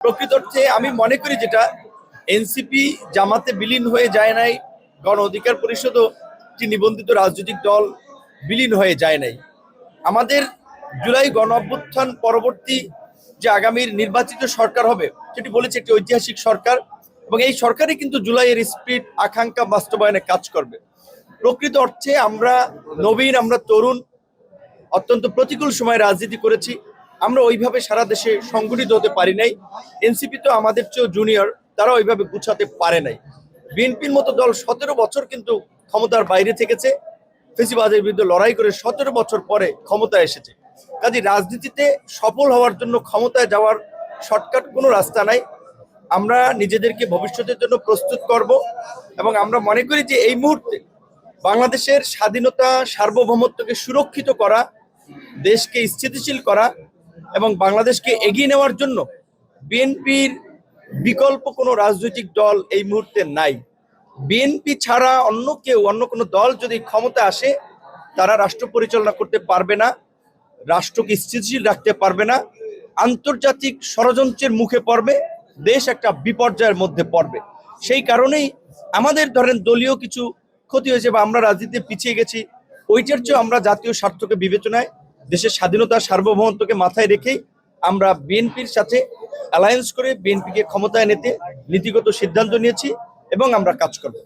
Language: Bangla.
প্রকৃত অর্থে আমি মনে করি যেটা এনসিপি জামাতে বিলীন হয়ে যায় নাই, গণ অধিকার পরিষদও একটি নিবন্ধিত রাজনৈতিক দল বিলীন হয়ে যায় নাই। আমাদের জুলাই গণ অভ্যুত্থান পরবর্তী যে আগামীর নির্বাচিত সরকার হবে সেটি বলেছে একটি ঐতিহাসিক সরকার, এবং এই সরকারই কিন্তু জুলাইয়ের স্পিরিট আকাঙ্ক্ষা বাস্তবায়নে কাজ করবে। প্রকৃত অর্থে আমরা নবীন, আমরা তরুণ, অত্যন্ত প্রতিকূল সময়ে রাজনীতি করেছি। আমরা ওইভাবে সারা দেশে সংগঠিত হতে পারি নাই। এনসিপি তো আমাদের চেয়েও জুনিয়র, তারা ওইভাবে গুছাতে পারে নাই। বিএনপির মতো দল 17 বছর কিন্তু ক্ষমতার বাইরে থেকেছে, ফেসিবাদের বিরুদ্ধে লড়াই করে 17 বছর পরে ক্ষমতায় এসেছে। কাজে রাজনীতিতে সফল হওয়ার জন্য ক্ষমতায় যাওয়ার শর্টকাট কোনো রাস্তা নাই। আমরা নিজেদেরকে ভবিষ্যতের জন্য প্রস্তুত করব, এবং আমরা মনে করি যে এই মুহূর্তে বাংলাদেশের স্বাধীনতা, সার্বভৌমত্বকে সুরক্ষিত করা, দেশকে স্থিতিশীল করা এবং বাংলাদেশকে এগিয়ে নেওয়ার জন্য বিএনপির বিকল্প কোনো রাজনৈতিক দল এই মুহূর্তে নাই। বিএনপি ছাড়া অন্য কেউ, অন্য কোনো দল যদি ক্ষমতা আসে, তারা রাষ্ট্র পরিচালনা করতে পারবে না, রাষ্ট্রকে স্থিতিশীল রাখতে পারবে না, আন্তর্জাতিক ষড়যন্ত্রের মুখে পড়বে, দেশ একটা বিপর্যয়ের মধ্যে পড়বে। সেই কারণেই আমাদের ধরেন দলীয় কিছু ক্ষতি হয়েছে বা আমরা রাজনীতিতে পিছিয়ে গেছি, ওইটার চেয়েও আমরা জাতীয় স্বার্থকে বিবেচনায়, দেশের স্বাধীনতা সার্বভৌমত্বকে মাথায় রেখেই আমরা বিএনপির সাথে অ্যালায়েন্স করে বিএনপিকে ক্ষমতায় নিতে নীতিগত সিদ্ধান্ত নিয়েছি এবং আমরা কাজ করব।